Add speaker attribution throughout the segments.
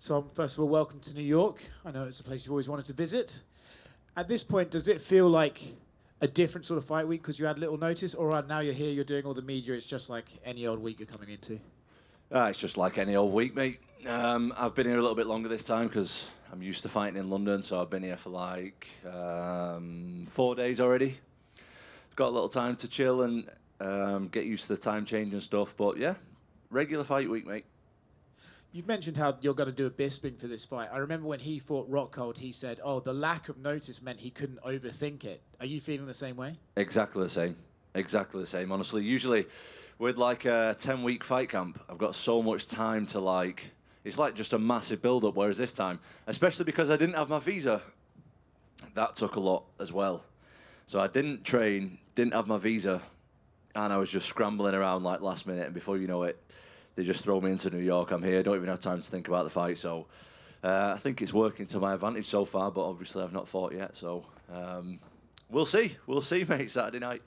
Speaker 1: Tom, first of all, welcome to New York. I know it's a place you've always wanted to visit. At this point, does it feel like a different sort of fight week because you had little notice, or now you're here, you're doing all the media, it's just like any old week you're coming into?
Speaker 2: It's just like any old week, mate. I've been here a little bit longer this time because I'm used to fighting in London, so I've been here for like 4 days already. Got a little time to chill and get used to the time change and stuff, but yeah, regular fight week, mate.
Speaker 1: You've mentioned how you're going to do a Bisping for this fight. I remember when he fought Rockhold, he said, the lack of notice meant he couldn't overthink it. Are you feeling the same way?
Speaker 2: Exactly the same. Exactly the same, honestly. Usually with like a 10-week fight camp, I've got so much time to it's like just a massive build-up, whereas this time, especially because I didn't have my visa, that took a lot as well. So I didn't train, didn't have my visa, and I was just scrambling around like last minute, and before you know it, they just throw me into New York. I'm here, don't even have time to think about the fight, so I think it's working to my advantage so far, but obviously I've not fought yet, so we'll see, mate, Saturday night.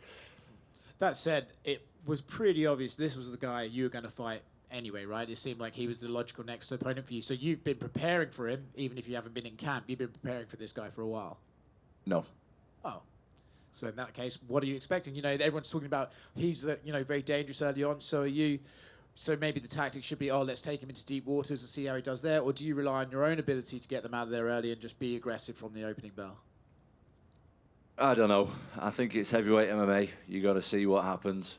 Speaker 1: That said, it was pretty obvious this was the guy you were going to fight anyway, right? It seemed like he was the logical next opponent for you, so you've been preparing for him, even if you haven't been in camp, you've been preparing for this guy for a while.
Speaker 2: No.
Speaker 1: Oh. So in that case, what are you expecting? You know, everyone's talking about he's, very dangerous early on, so are you. So maybe the tactic should be, let's take him into deep waters and see how he does there, or do you rely on your own ability to get them out of there early and just be aggressive from the opening bell?
Speaker 2: I don't know. I think it's heavyweight MMA. You got to see what happens.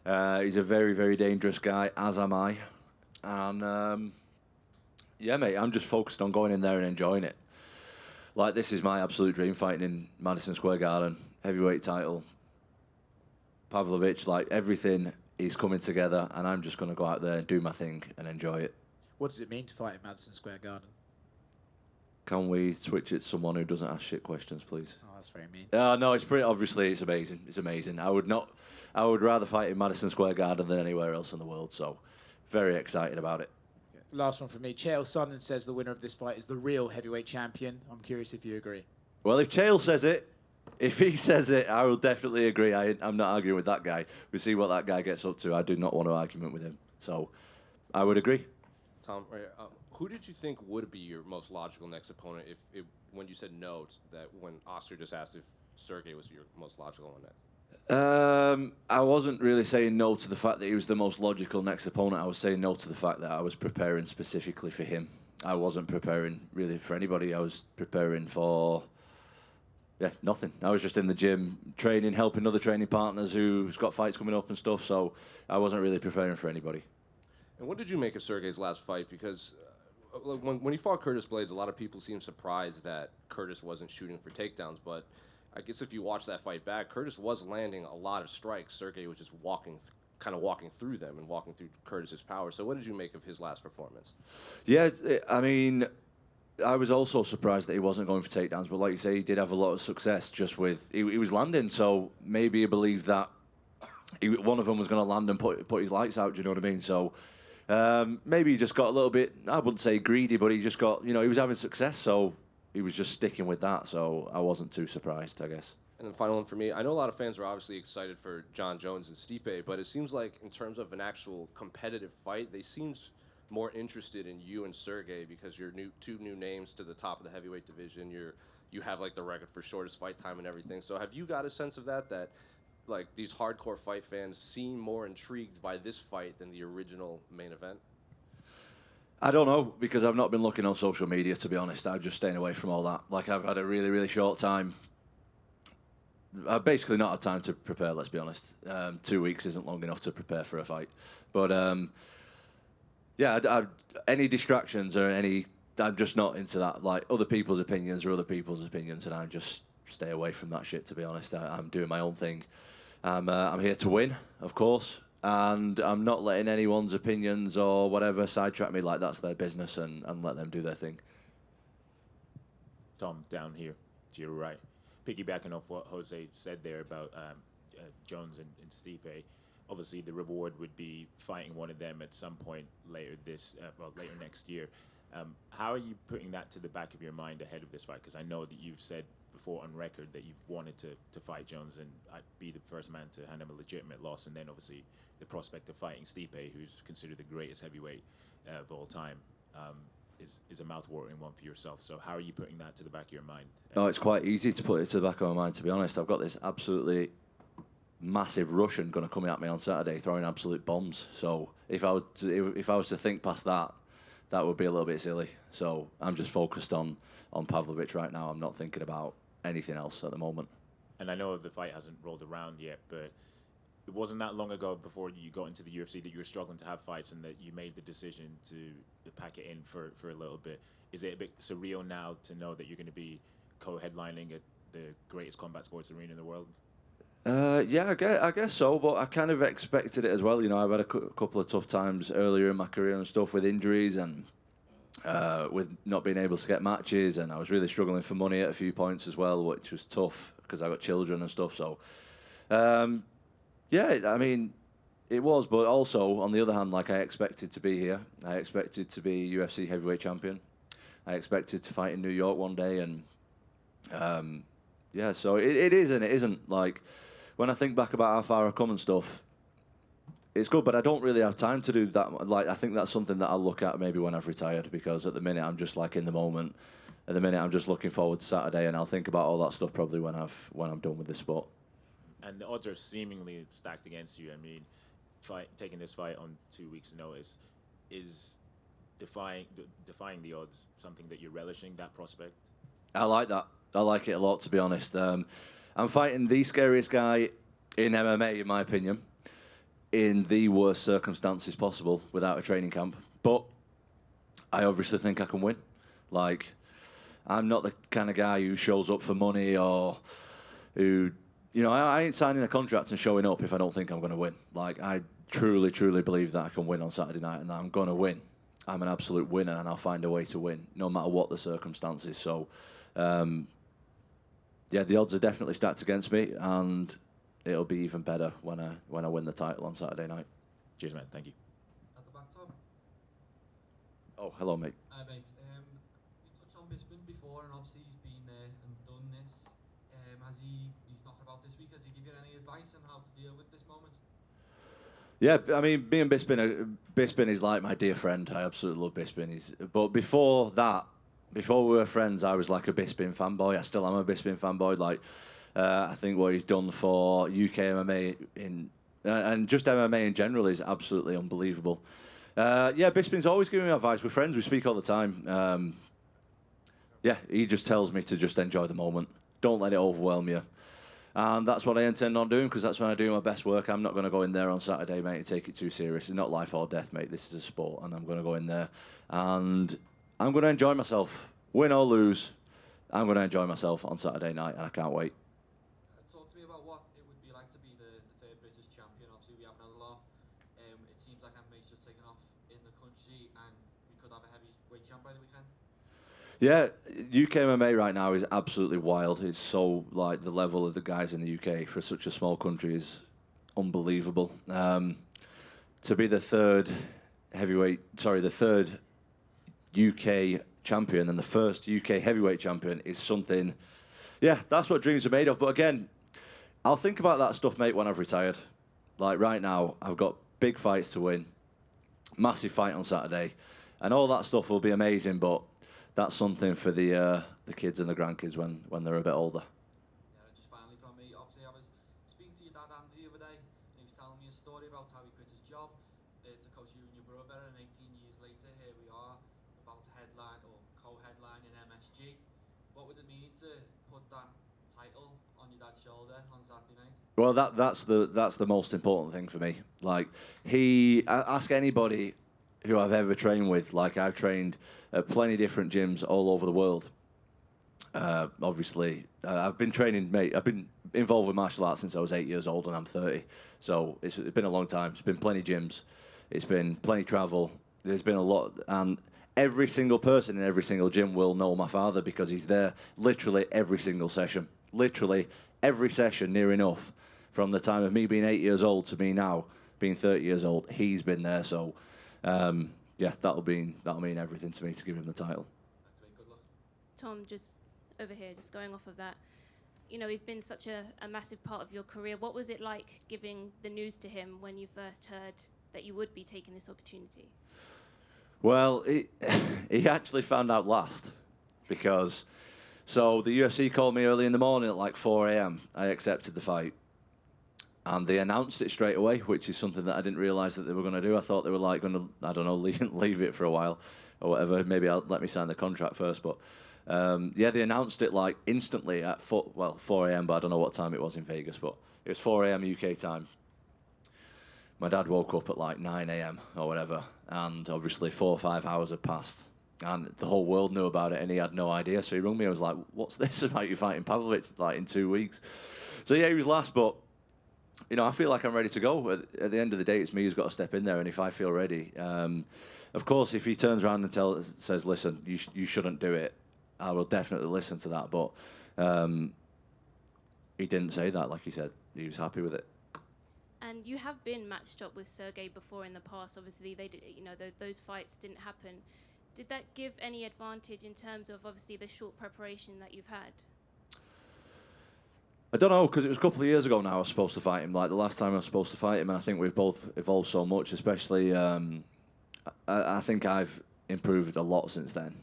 Speaker 2: He's a very, very dangerous guy, as am I. And yeah, mate, I'm just focused on going in there and enjoying it. Like, this is my absolute dream, fighting in Madison Square Garden, heavyweight title. Pavlovich, like, everything is coming together, and I'm just going to go out there and do my thing and enjoy it.
Speaker 1: What does it mean to fight in Madison Square Garden?
Speaker 2: Can we switch it to someone who doesn't ask shit questions, please?
Speaker 1: Oh, that's very mean.
Speaker 2: No, it's pretty obviously it's amazing. It's amazing. I would rather fight in Madison Square Garden than anywhere else in the world. So, very excited about it.
Speaker 1: Okay. Last one from me. Chael Sonnen says the winner of this fight is the real heavyweight champion. I'm curious if you agree.
Speaker 2: Well, if Chael says it, if he says it, I will definitely agree. I'm not arguing with that guy. We see what that guy gets up to. I do not want to argument with him. So, I would agree.
Speaker 3: Tom, who did you think would be your most logical next opponent when you said no, that when Oscar just asked if Sergei was your most logical one next?
Speaker 2: I wasn't really saying no to the fact that he was the most logical next opponent. I was saying no to the fact that I was preparing specifically for him. I wasn't preparing really for anybody. I was preparing for nothing. I was just in the gym training, helping other training partners who's got fights coming up and stuff, so I wasn't really preparing for anybody.
Speaker 3: And what did you make of Sergei's last fight? Because when he fought Curtis Blades, a lot of people seemed surprised that Curtis wasn't shooting for takedowns, but I guess if you watch that fight back, Curtis was landing a lot of strikes. Sergei was just kind of walking through them and walking through Curtis's power. So what did you make of his last performance?
Speaker 2: Yeah, I mean, I was also surprised that he wasn't going for takedowns, but like you say, he did have a lot of success just with he was landing. So maybe he believed that one of them was going to land and put his lights out. Do you know what I mean? So maybe he just got a little bit, I wouldn't say greedy, but he just got, he was having success, so he was just sticking with that. So I wasn't too surprised, I guess.
Speaker 3: And then final one for me. I know a lot of fans are obviously excited for John Jones and Stipe, but it seems like in terms of an actual competitive fight, they seem more interested in you and Sergei because you're two new names to the top of the heavyweight division. You have like the record for shortest fight time and everything. So have you got a sense of that like these hardcore fight fans seem more intrigued by this fight than the original main event?
Speaker 2: I don't know, because I've not been looking on social media, to be honest. I'm just staying away from all that. Like, I've had a really, really short time. I've basically not had time to prepare, let's be honest. 2 weeks isn't long enough to prepare for a fight. But, any distractions or I'm just not into that. Like, other people's opinions are other people's opinions, and I just stay away from that shit, to be honest. I'm doing my own thing. I'm here to win, of course, and I'm not letting anyone's opinions or whatever sidetrack me. Like, that's their business, and let them do their thing.
Speaker 4: Tom, down here to your right, piggybacking off what Jose said there about Jones and Stipe, obviously the reward would be fighting one of them at some point later next year. How are you putting that to the back of your mind ahead of this fight? Because I know that you've said before on record that you've wanted to fight Jones and be the first man to hand him a legitimate loss, and then obviously the prospect of fighting Stipe, who's considered the greatest heavyweight of all time. is a mouth-watering one for yourself. So how are you putting that to the back of your mind?
Speaker 2: No, it's quite easy to put it to the back of my mind, to be honest. I've got this absolutely massive Russian going to come at me on Saturday, throwing absolute bombs. So if I was to think past that, that would be a little bit silly. So I'm just focused on Pavlovich right now. I'm not thinking about anything else at the moment.
Speaker 4: And I know the fight hasn't rolled around yet, but it wasn't that long ago before you got into the UFC that you were struggling to have fights and that you made the decision to pack it in for a little bit. Is it a bit surreal now to know that you're going to be co-headlining at the greatest combat sports arena in the world?
Speaker 2: Yeah, I guess so, but I kind of expected it as well. You know, I've had a couple of tough times earlier in my career and stuff with injuries and with not being able to get matches, and I was really struggling for money at a few points as well, which was tough because I got children and stuff. So, yeah, I mean, it was, but also on the other hand, like I expected to be here. I expected to be UFC heavyweight champion. I expected to fight in New York one day, and yeah, so it is and it isn't. Like, when I think back about how far I've come and stuff, it's good, but I don't really have time to do that. Like, I think that's something that I'll look at maybe when I've retired, because at the minute I'm just like in the moment. At the minute I'm just looking forward to Saturday, and I'll think about all that stuff probably when I'm done with this sport. And
Speaker 4: the odds are seemingly stacked against you. I mean, taking this fight on 2 weeks' notice is defying the odds. Something that you're relishing, that prospect.
Speaker 2: I like that. I like it a lot, to be honest. I'm fighting the scariest guy in MMA, in my opinion, in the worst circumstances possible without a training camp. But I obviously think I can win. Like, I'm not the kind of guy who shows up for money or who, you know, I ain't signing a contract and showing up if I don't think I'm going to win. Like, I truly, truly believe that I can win on Saturday night and that I'm going to win. I'm an absolute winner and I'll find a way to win, no matter what the circumstances. So, yeah, the odds are definitely stacked against me, and it'll be even better when I win the title on Saturday night.
Speaker 4: Cheers, man. Thank you.
Speaker 5: At the back, Tom.
Speaker 2: Oh, hello, mate.
Speaker 5: Hi, mate. You touched on Bisping before, and obviously he's been there and done this. He's knocking about this week. Has he given you any advice on how to deal with this moment?
Speaker 2: Yeah, I mean, me and Bisping is like my dear friend. I absolutely love Bisping. But before that, before we were friends, I was like a Bisping fanboy. I still am a Bisping fanboy. Like, I think what he's done for UK MMA and just MMA in general is absolutely unbelievable. Yeah, Bisping's always giving me advice. We're friends. We speak all the time. Yeah, he just tells me to just enjoy the moment. Don't let it overwhelm you. And that's what I intend on doing, because that's when I do my best work. I'm not going to go in there on Saturday, mate, and take it too serious. It's not life or death, mate. This is a sport, and I'm going to go in there and I'm going to enjoy myself. Win or lose, I'm going to enjoy myself on Saturday night, and I can't wait.
Speaker 5: Talk to me about what it would be like to be the third British champion. Obviously, we haven't had a lot. It seems like MMA's just taken off in the country, and we could have a heavyweight champ by the weekend.
Speaker 2: Yeah, UK MMA right now is absolutely wild. It's so, like, the level of the guys in the UK for such a small country is unbelievable. To be the third UK champion and the first UK heavyweight champion is something, yeah, that's what dreams are made of. But again, I'll think about that stuff, mate, when I've retired. Like, right now, I've got big fights to win, massive fight on Saturday, and all that stuff will be amazing, but that's something for the kids and the grandkids when they're a bit older.
Speaker 5: Yeah, just finally from me, obviously I was speaking to your dad Andy the other day, and he was telling me a story about how he quit his job to coach you and your brother, and 18 years later, here we are, about to headline or co-headline in MSG. What would it mean to put that title on your dad's shoulder on Saturday night?
Speaker 2: Well, that's the most important thing for me. Like, ask anybody who I've ever trained with. Like, I've trained at plenty different gyms all over the world. Obviously, I've been training, mate. I've been involved with martial arts since I was 8 years old, and I'm 30. So it's been a long time. It's been plenty gyms. It's been plenty travel. There's been a lot, and every single person in every single gym will know my father because he's there literally every single session. Literally every session, near enough. From the time of me being 8 years old to me now being 30 years old, he's been there. So, yeah, that'll mean everything to me to give him the title.
Speaker 5: Thanks, mate. Good luck.
Speaker 6: Tom, just over here, just going off of that, you know, he's been such a massive part of your career. What was it like giving the news to him when you first heard that you would be taking this opportunity?
Speaker 2: Well, he actually found out last because, so the UFC called me early in the morning at like 4 a.m. I accepted the fight. And they announced it straight away, which is something that I didn't realise that they were going to do. I thought they were like going to, I don't know, leave it for a while or whatever. Maybe let me sign the contract first. But yeah, they announced it like instantly at 4 a.m. But I don't know what time it was in Vegas. But it was 4 a.m. UK time. My dad woke up at like 9 a.m. or whatever, and obviously 4 or 5 hours had passed, and the whole world knew about it, and he had no idea. So he rang me. I was like, "What's this about you fighting Pavlovich like in 2 weeks?" So yeah, he was last, but you know, I feel like I'm ready to go. At the end of the day, it's me who's got to step in there, and if I feel ready, of course, if he turns around and says, "Listen, you shouldn't do it," I will definitely listen to that. But he didn't say that. Like he said, he was happy with it.
Speaker 6: And you have been matched up with Sergei before in the past. Obviously, they did, you know, those fights didn't happen. Did that give any advantage in terms of obviously the short preparation that you've had?
Speaker 2: I don't know, because it was a couple of years ago now I was supposed to fight him. Like the last time I was supposed to fight him, and I think we've both evolved so much. Especially, I think I've improved a lot since then.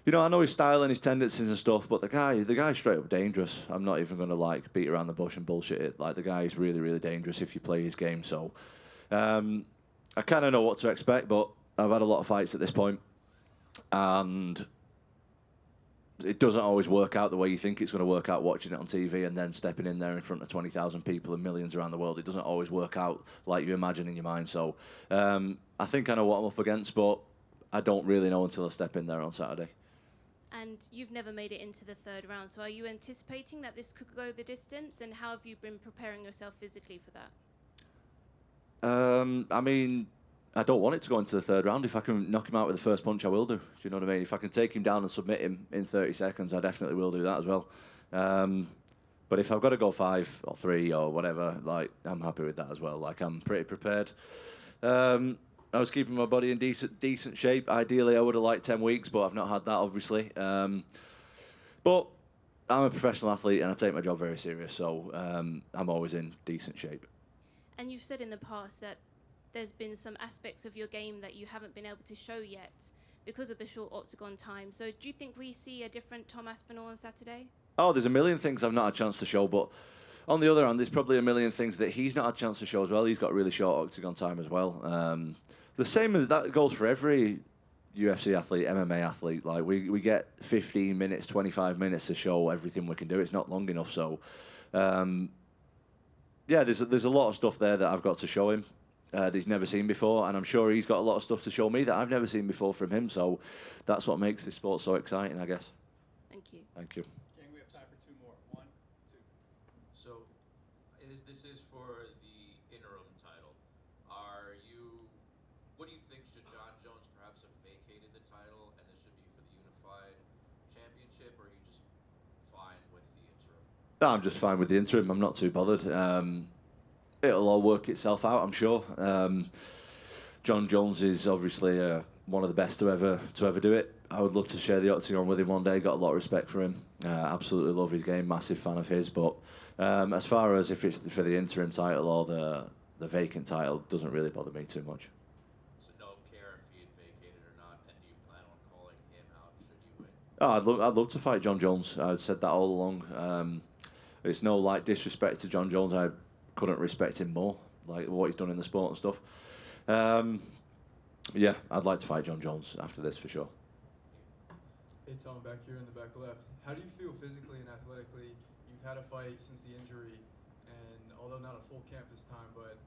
Speaker 2: You know, I know his style and his tendencies and stuff, but the guy's straight up dangerous. I'm not even going to like beat around the bush and bullshit it. Like the guy is really, really dangerous if you play his game. So I kind of know what to expect, but I've had a lot of fights at this point, and it doesn't always work out the way you think it's going to work out watching it on TV and then stepping in there in front of 20,000 people and millions around the world. It doesn't always work out like you imagine in your mind. So I think I know what I'm up against, but I don't really know until I step in there on Saturday.
Speaker 6: And you've never made it into the third round, so are you anticipating that this could go the distance? And how have you been preparing yourself physically for that?
Speaker 2: I mean, I don't want it to go into the third round. If I can knock him out with the first punch, I will do. Do you know what I mean? If I can take him down and submit him in 30 seconds, I definitely will do that as well. But if I've got to go 5 or 3 or whatever, like, I'm happy with that as well. Like, I'm pretty prepared. I was keeping my body in decent shape. Ideally, I would have liked 10 weeks, but I've not had that, obviously. But I'm a professional athlete, and I take my job very serious, so I'm always in decent shape.
Speaker 6: And you've said in the past that there's been some aspects of your game that you haven't been able to show yet because of the short octagon time. So do you think we see a different Tom Aspinall on Saturday? Oh,
Speaker 2: there's a million things I've not had a chance to show, but on the other hand, there's probably a million things that he's not had a chance to show as well. He's got really short octagon time as well. The same as that goes for every UFC athlete, MMA athlete. Like we get 15 minutes, 25 minutes to show everything we can do. It's not long enough. So, yeah, there's a lot of stuff there that I've got to show him that he's never seen before, and I'm sure he's got a lot of stuff to show me that I've never seen before from him. So, that's what makes this sport so exciting, I guess.
Speaker 6: Thank you.
Speaker 2: Thank you.
Speaker 7: Gang, we have time for 2 more. 1, 2.
Speaker 8: So, this is for the interim title. What do you think, should John Jones perhaps have vacated the title and this should be for the unified championship, or are you just fine with the interim?
Speaker 2: No, I'm just fine with the interim. I'm not too bothered. It'll all work itself out, I'm sure. John Jones is obviously one of the best to ever do it. I would love to share the octagon with him one day. Got a lot of respect for him. Absolutely love his game. Massive fan of his. But as far as if it's for the interim title or the vacant title, doesn't really bother me too much.
Speaker 8: So no care if he had vacated or not, and do you plan on calling him out should you win?
Speaker 2: I'd love to fight John Jones. I've said that all along. It's no like disrespect to John Jones. I couldn't respect him more, like what he's done in the sport and stuff. Yeah, I'd like to fight John Jones after this for sure.
Speaker 7: Hey Tom, back here in the back left. How do you feel physically and athletically? You've had a fight since the injury, and although not a full camp this time, but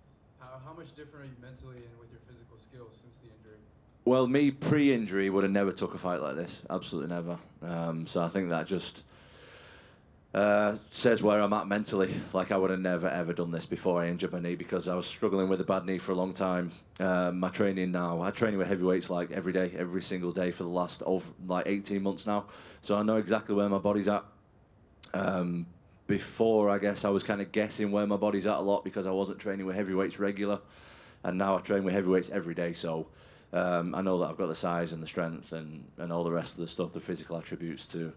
Speaker 7: how much different are you mentally and with your physical skills since the injury?
Speaker 2: Well, me pre-injury would have never took a fight like this. Absolutely never. So I think that just says where I'm at mentally. Like I would have never ever done this before I injured my knee, because I was struggling with a bad knee for a long time. My training now, I train with heavyweights like every day, every single day for the last like 18 months now. So I know exactly where my body's at. Before, I guess I was kind of guessing where my body's at a lot because I wasn't training with heavyweights regular, and now I train with heavyweights every day. So I know that I've got the size and the strength and all the rest of the stuff, the physical attributes to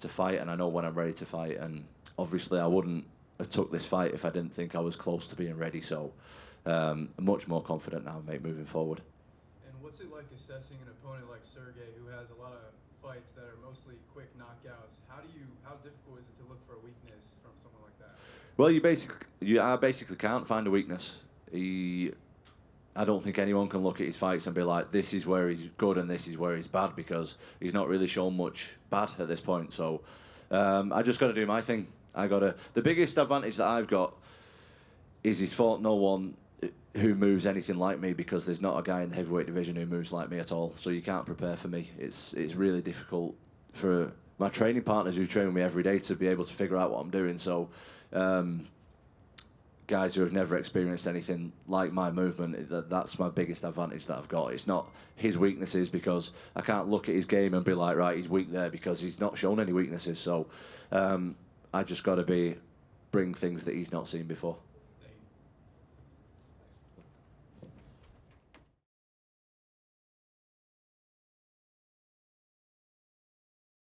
Speaker 2: fight, and I know when I'm ready to fight. And obviously I wouldn't have took this fight if I didn't think I was close to being ready. So I'm much more confident now, mate, moving forward.
Speaker 7: And what What's it like assessing an opponent like Sergei, who has a lot of fights that are mostly quick knockouts? How difficult is it to look for a weakness from someone like that?
Speaker 2: Well, you basically can't find a weakness. I don't think anyone can look at his fights and be like, this is where he's good and this is where he's bad, because he's not really shown much bad at this point. So I just got to do my thing. The biggest advantage that I've got is he's fought no one who moves anything like me, because there's not a guy in the heavyweight division who moves like me at all. So you can't prepare for me. It's really difficult for my training partners who train with me every day to be able to figure out what I'm doing. So guys who have never experienced anything like my movement, that's my biggest advantage that I've got. It's not his weaknesses, because I can't look at his game and be like, right, he's weak there, because he's not shown any weaknesses. So I just got to bring things that he's not seen before.